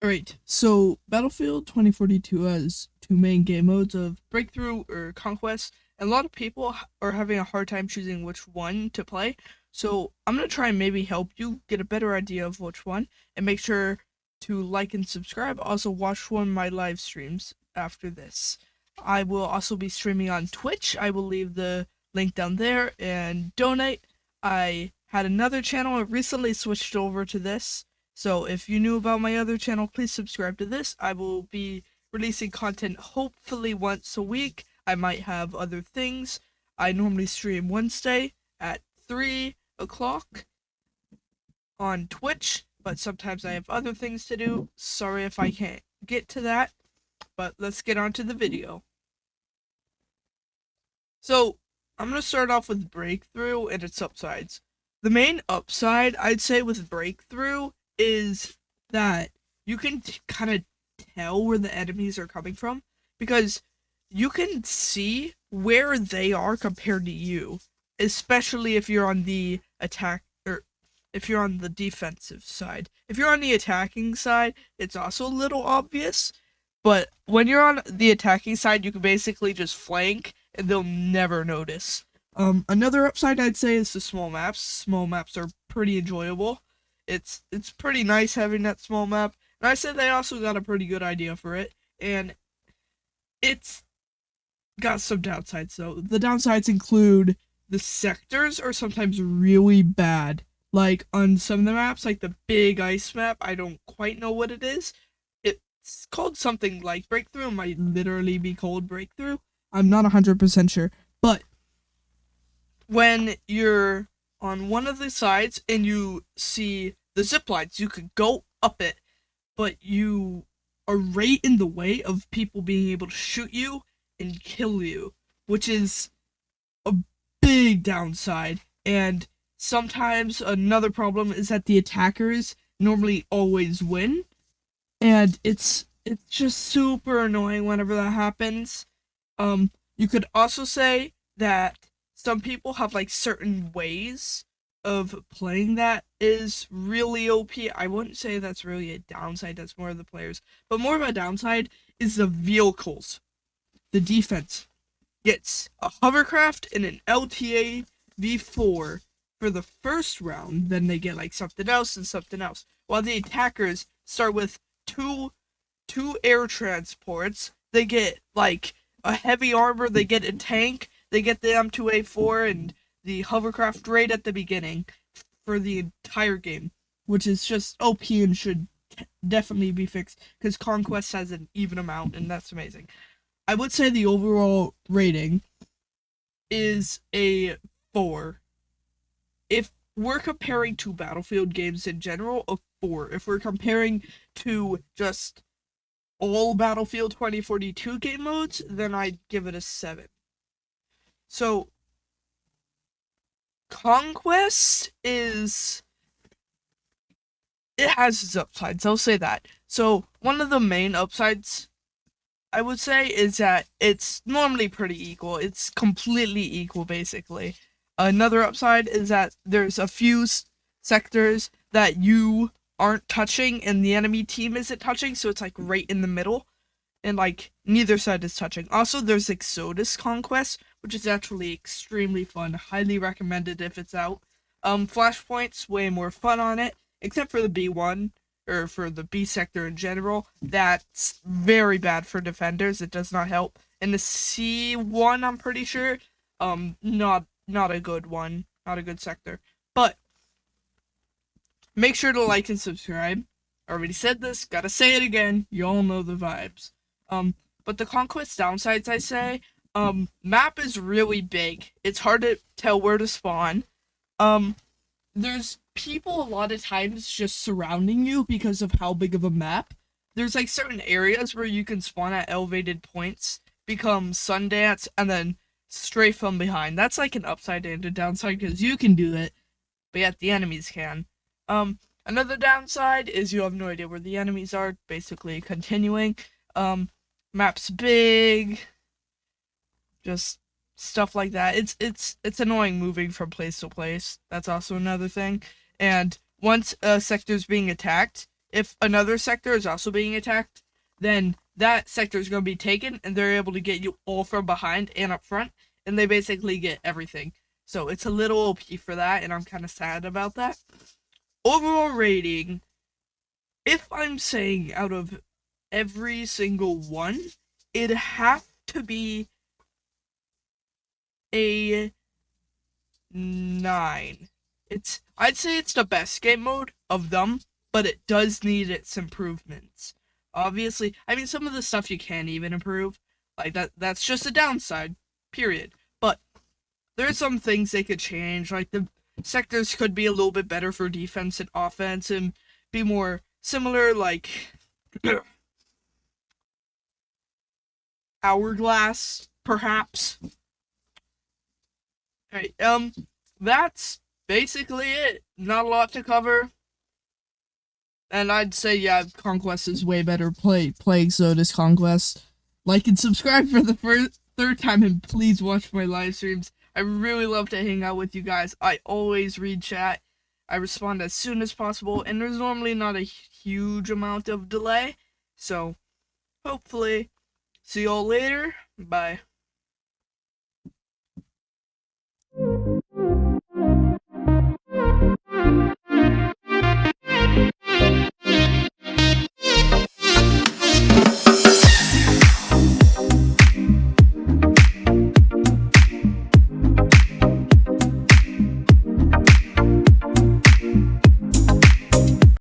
Alright, so Battlefield 2042 has two main game modes of Breakthrough or Conquest, and a lot of people are having a hard time choosing which one to play. So I'm going to try and maybe help you get a better idea of which one, and make sure to like and subscribe. Also, watch one of my live streams after this. I will also be streaming on Twitch. I will leave the link down there, and donate. I had another channel, I recently switched over to this. So if you knew about my other channel, please subscribe to this. I will be releasing content hopefully once a week. I might have other things. I normally stream Wednesday at 3 o'clock on Twitch, but sometimes I have other things to do. Sorry if I can't get to that, but let's get on to the video. So I'm going to start off with Breakthrough and its upsides. The main upside, I'd say, with Breakthrough is that you can kind of tell where the enemies are coming from, because you can see where they are compared to you, especially if you're on the attack, or if you're on the defensive side. If you're on the attacking side, it's also a little obvious, but when you're on the attacking side, you can basically just flank and they'll never notice. Another upside I'd say is the small maps. Small maps are pretty enjoyable. It's pretty nice having that small map. And I said they also got a pretty good idea for it. And it's got some downsides though. The downsides include the sectors are sometimes really bad. Like on some of the maps, like the big ice map, I don't quite know what it is. It's called something like Breakthrough. It might literally be called Breakthrough. I'm not 100% sure. But when you're on one of the sides and you see the zip lines, you could go up it, but you are right in the way of people being able to shoot you and kill you, which is a big downside. And sometimes another problem is that the attackers normally always win, and it's just super annoying whenever that happens. You could also say that some people have like certain ways of playing that is really OP. I wouldn't say that's really a downside, that's more of the players. But more of a downside is the vehicles. The defense gets a hovercraft and an LTA V4 for the first round, then they get like something else and something else. While the attackers start with two air transports, they get like a heavy armor, they get a tank, they get the M2A4 and the hovercraft right at the beginning for the entire game, which is just OP and should definitely be fixed because Conquest has an even amount, and that's amazing. I would say the overall rating is a 4. If we're comparing to Battlefield games in general, a 4. If we're comparing to just all Battlefield 2042 game modes, then I'd give it a 7. So, Conquest is... it has its upsides, I'll say that. So, one of the main upsides, I would say, is that it's normally pretty equal. It's completely equal, basically. Another upside is that there's a few sectors that you aren't touching and the enemy team isn't touching, so it's like right in the middle, and like neither side is touching. Also, there's Exodus Conquest, which is actually extremely fun. Highly recommended if it's out. Flashpoint's way more fun on it, except for the B1, or for the B sector in general. That's very bad for defenders. It does not help. And the C1, I'm pretty sure, not a good one, not a good sector. But make sure to like and subscribe. I already said this, gotta say it again. You all know the vibes. But the Conquest downsides, I say, map is really big. It's hard to tell where to spawn. There's people a lot of times just surrounding you because of how big of a map. There's like certain areas where you can spawn at elevated points, become Sundance, and then strafe from behind. That's like an upside and a downside because you can do it, but yet the enemies can. Another downside is you have no idea where the enemies are. Basically, continuing. Map's big. Just stuff like that. It's annoying moving from place to place. That's also another thing. And once a sector's being attacked, if another sector is also being attacked, then that sector is going to be taken, and they're able to get you all from behind and up front, and they basically get everything. So it's a little OP for that, and I'm kind of sad about that. Overall rating, if I'm saying out of every single one, it'd have to be a 9. I'd say it's the best game mode of them, but it does need its improvements. Obviously, I mean some of the stuff you can't even improve. Like that's just a downside, period. But there's some things they could change, like the sectors could be a little bit better for defense and offense and be more similar, like Hourglass, perhaps. Alright, that's basically it. Not a lot to cover. And I'd say, yeah, Conquest is way better. Plague Zone is Conquest. Like and subscribe for the third time, and please watch my live streams. I really love to hang out with you guys. I always read chat. I respond as soon as possible, and there's normally not a huge amount of delay. So, hopefully, see y'all later. Bye.